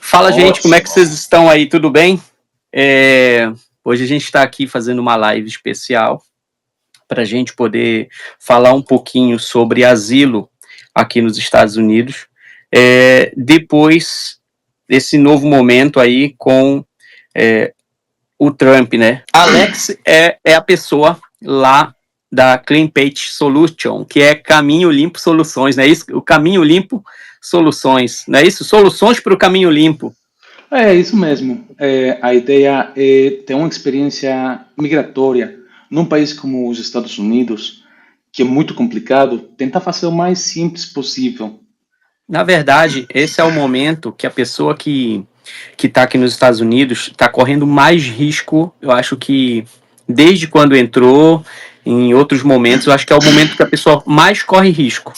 Fala, gente, como é que Ótimo. vocês estão aí? Tudo bem? Hoje a gente está aqui fazendo uma live especial para a gente poder falar um pouquinho sobre asilo aqui nos Estados Unidos, depois desse novo momento aí com o Trump, né? Alex é a pessoa lá da Clean Page Solution, que é Caminho Limpo Soluções, não é isso? O Caminho Limpo Soluções, não é isso? Soluções para o Caminho Limpo. É isso mesmo. A ideia é ter uma experiência migratória num país como os Estados Unidos, que é muito complicado, tentar fazer o mais simples possível. Na verdade, esse é o momento que a pessoa que está aqui nos Estados Unidos está correndo mais risco, eu acho que desde quando entrou, em outros momentos, eu acho que é o momento que a pessoa mais corre risco.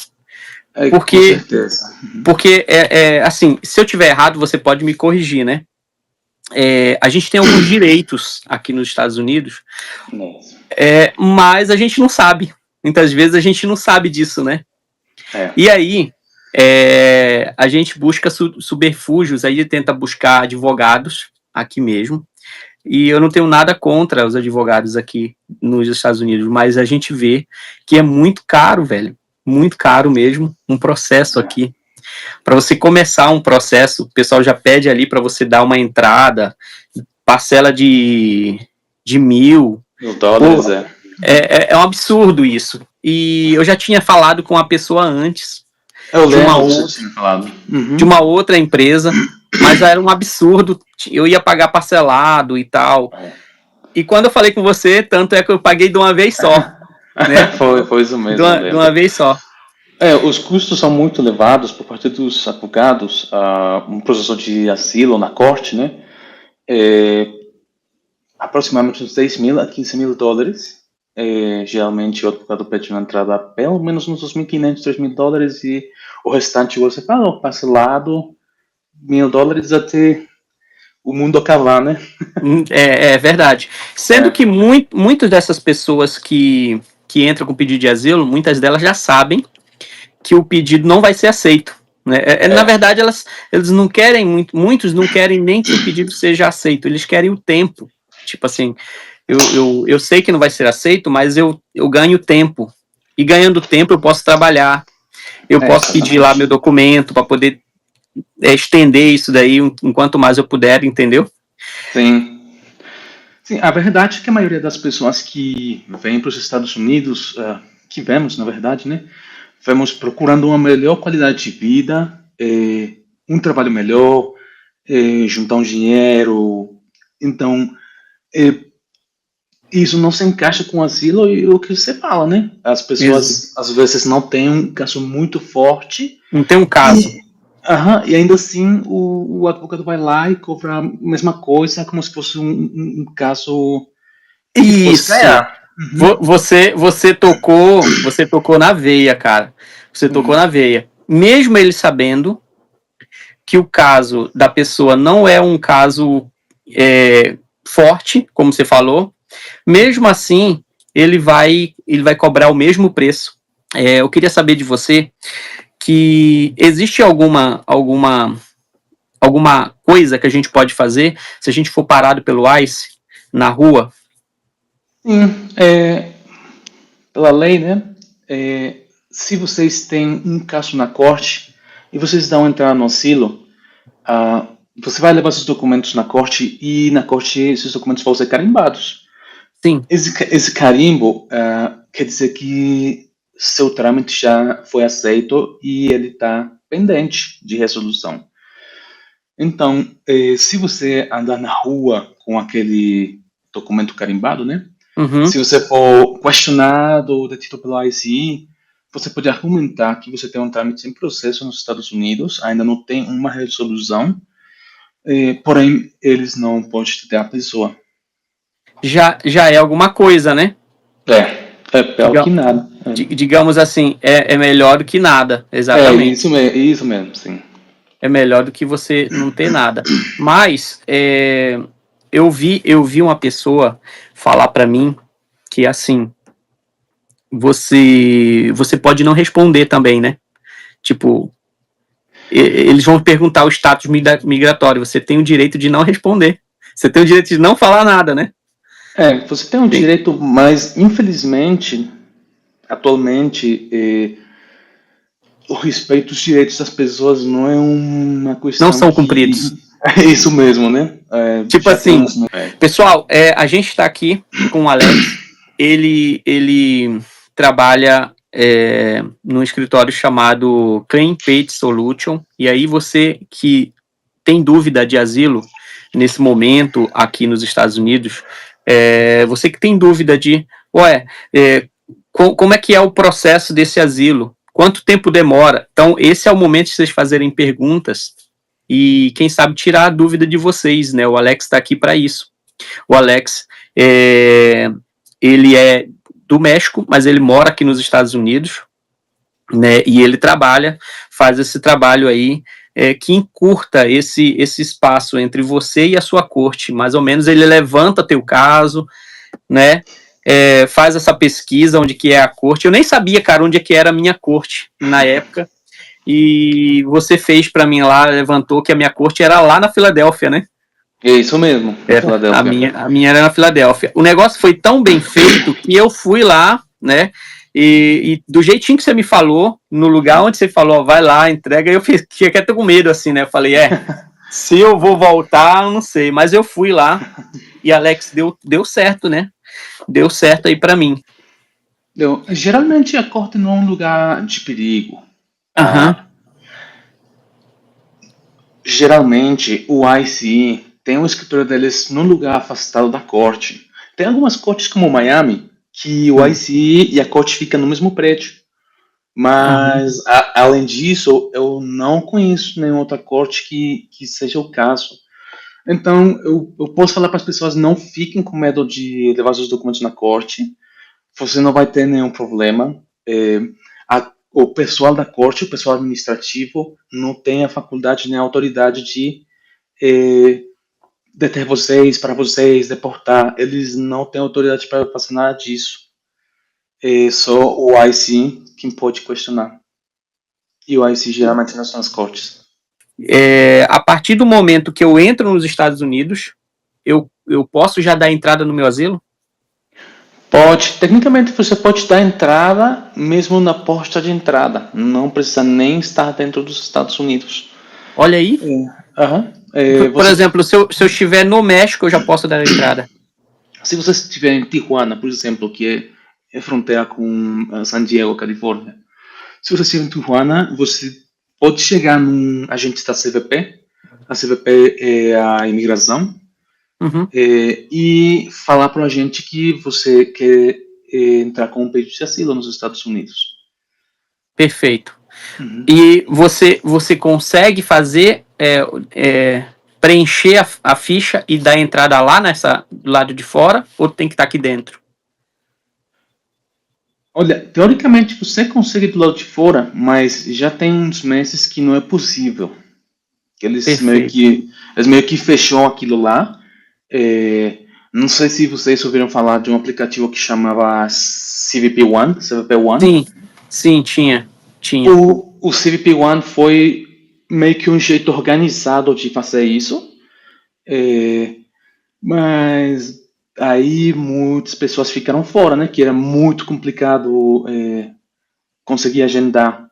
Com Porque, certeza. porque assim, se eu tiver errado, você pode me corrigir, né? A gente tem alguns direitos aqui nos Estados Unidos, Nossa. mas a gente não sabe. Muitas vezes a gente não sabe disso, né? É. E aí, a gente busca subterfúgios, aí tenta buscar advogados aqui mesmo. E eu não tenho nada contra os advogados aqui nos Estados Unidos, mas a gente vê que é muito caro, velho. Muito caro mesmo, um processo aqui. Para você começar um processo, o pessoal já pede ali para você dar uma entrada, parcela de $1.000. $1.000, É um absurdo isso. E eu já tinha falado com a pessoa antes, Eu de uma lembro que você outra, tinha falado. de uma outra empresa, mas era um absurdo. Eu ia pagar parcelado e tal. E quando eu falei com você, tanto é que eu paguei de uma vez só, né? Foi isso De mesmo, eu uma, de uma lembro. vez só. Os custos são muito elevados por parte dos advogados. Um processo de asilo na corte, né? É, aproximadamente uns $10.000 a $15.000. Geralmente o advogado pede uma entrada pelo menos uns $2.500, $3.000 e o restante você fala, parcelado, $1.000 até o mundo acabar, né? É verdade. Sendo que muitas dessas pessoas que entram com pedido de asilo, muitas delas já sabem que o pedido não vai ser aceito. Né? Na verdade, eles não querem muitos não querem nem que o pedido seja aceito, eles querem o tempo. Tipo assim, eu sei que não vai ser aceito, mas eu ganho tempo. E ganhando tempo eu posso trabalhar, eu posso pedir lá meu documento para poder estender isso daí enquanto mais eu puder, entendeu? Sim. Sim, a verdade é que a maioria das pessoas que vêm para os Estados Unidos, que vemos, na verdade, né? Vemos procurando uma melhor qualidade de vida, um trabalho melhor, juntar um dinheiro. Então, isso não se encaixa com o asilo e o que você fala, né? As pessoas, às vezes, não têm um caso muito forte. Não tem um caso. E ainda assim, o advogado vai lá e cobra a mesma coisa, como se fosse um caso que fosse Isso. ganhar. Você tocou na veia, cara. Você tocou na veia. Mesmo ele sabendo que o caso da pessoa não é um caso forte, como você falou, mesmo assim, ele vai cobrar o mesmo preço. Eu queria saber de você que existe alguma coisa que a gente pode fazer se a gente for parado pelo ICE na rua? Sim, pela lei, né? Se vocês têm um caso na corte e vocês dão entrada no asilo, você vai levar seus documentos na corte e na corte esses documentos vão ser carimbados. Sim. Esse carimbo quer dizer que seu trâmite já foi aceito e ele está pendente de resolução. Então, se você andar na rua com aquele documento carimbado, né? Uhum. Se você for questionado ou detido pelo ICE, você pode argumentar que você tem um trâmite em processo nos Estados Unidos, ainda não tem uma resolução, porém eles não podem te dar a pessoa. Já é alguma coisa, né? É pior que nada. Digamos assim, é melhor do que nada, exatamente. Isso mesmo, sim. É melhor do que você não ter nada. Mas eu vi uma pessoa falar para mim que assim, você pode não responder também, né? Tipo, eles vão perguntar o status migratório. Você tem o direito de não responder. Você tem o direito de não falar nada, né? Você tem um direito, mas infelizmente, atualmente, o respeito aos direitos das pessoas não é uma questão. Não são cumpridos. É isso mesmo, né? Tipo assim, pessoal, a gente está aqui com o Alex. Ele trabalha num escritório chamado Clean Page Solution. E aí você que tem dúvida de asilo nesse momento aqui nos Estados Unidos, você que tem dúvida de, como é que é o processo desse asilo? Quanto tempo demora? Então, esse é o momento de vocês fazerem perguntas e, quem sabe, tirar a dúvida de vocês, né? O Alex está aqui para isso. O Alex, ele é do México, mas ele mora aqui nos Estados Unidos, né? E ele faz esse trabalho aí, que encurta esse espaço entre você e a sua corte. Mais ou menos, ele levanta teu caso, né? Faz essa pesquisa onde que é a corte. Eu nem sabia, cara, onde é que era a minha corte na época. E você fez para mim lá, levantou que a minha corte era lá na Filadélfia, né? É isso mesmo, Filadélfia. A minha era na Filadélfia. O negócio foi tão bem feito que eu fui lá, né? E do jeitinho que você me falou, no lugar onde você falou, vai lá, entrega, eu fiquei até com medo, assim, né? Eu falei, se eu vou voltar, eu não sei. Mas eu fui lá e, Alex, deu certo, né? Deu certo aí para mim. Geralmente a corte não é um lugar de perigo. Geralmente o ICE tem um escritório deles num lugar afastado da corte. Tem algumas cortes como Miami que o ICE e a corte ficam no mesmo prédio. Mas além disso, eu não conheço nenhuma outra corte que seja o caso. Então, eu posso falar para as pessoas, não fiquem com medo de levar seus documentos na corte. Você não vai ter nenhum problema. O pessoal da corte, o pessoal administrativo, não tem a faculdade nem a autoridade de deter vocês, para vocês, deportar. Eles não têm autoridade para fazer nada disso. É só o ICE quem pode questionar. E o ICE geralmente não são as cortes. A partir do momento que eu entro nos Estados Unidos, eu posso já dar entrada no meu asilo? Pode. Tecnicamente você pode dar entrada mesmo na porta de entrada. Não precisa nem estar dentro dos Estados Unidos. Olha aí. Por exemplo, se eu estiver no México, eu já posso dar entrada. Se você estiver em Tijuana, por exemplo, que é fronteira com San Diego, Califórnia. Se você estiver em Tijuana, você pode chegar num agente da CBP. A CBP é a imigração. E falar para a gente que você quer entrar com um pedido de asilo nos Estados Unidos. Perfeito. E você consegue fazer, preencher a ficha e dar entrada lá do lado de fora, ou tem que estar aqui dentro? Olha, teoricamente você consegue do lado de fora, mas já tem uns meses que não é possível. Eles meio que fechou aquilo lá. Não sei se vocês ouviram falar de um aplicativo que chamava CBP One. Sim, tinha. O CBP One foi meio que um jeito organizado de fazer isso, mas aí muitas pessoas ficaram fora, né? Que era muito complicado conseguir agendar,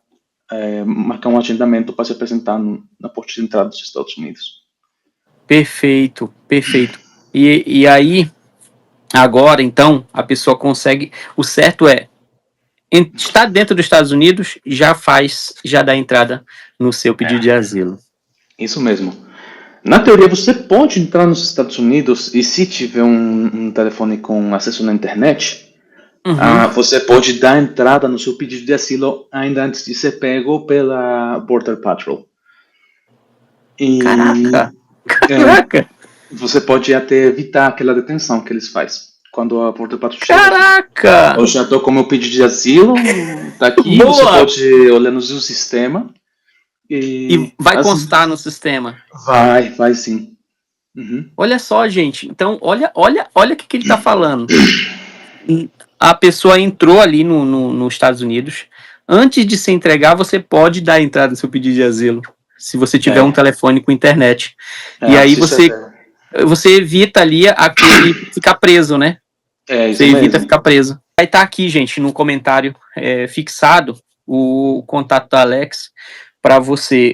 marcar um agendamento para se apresentar na porta de entrada dos Estados Unidos. Perfeito. E aí, agora, então, a pessoa consegue... O certo é, estar dentro dos Estados Unidos já dá entrada no seu pedido de asilo. Isso mesmo. Na teoria, você pode entrar nos Estados Unidos e se tiver um telefone com acesso na internet, você pode dar entrada no seu pedido de asilo ainda antes de ser pego pela Border Patrol. Caraca! Você pode até evitar aquela detenção que eles fazem quando a Border Patrol chega. Caraca! Eu já estou com meu pedido de asilo, tá aqui, Boa! você pode olhar no seu sistema. E vai constar no sistema? Vai sim. Olha só, gente. Então, olha o que ele está falando. A pessoa entrou ali nos Estados Unidos. Antes de se entregar, você pode dar entrada no seu pedido de asilo. se você tiver um telefone com internet. É, e aí isso você evita ali aquele ficar preso, né? isso Você evita mesmo. ficar preso. Vai estar aqui, gente, no comentário fixado o contato da Alex para você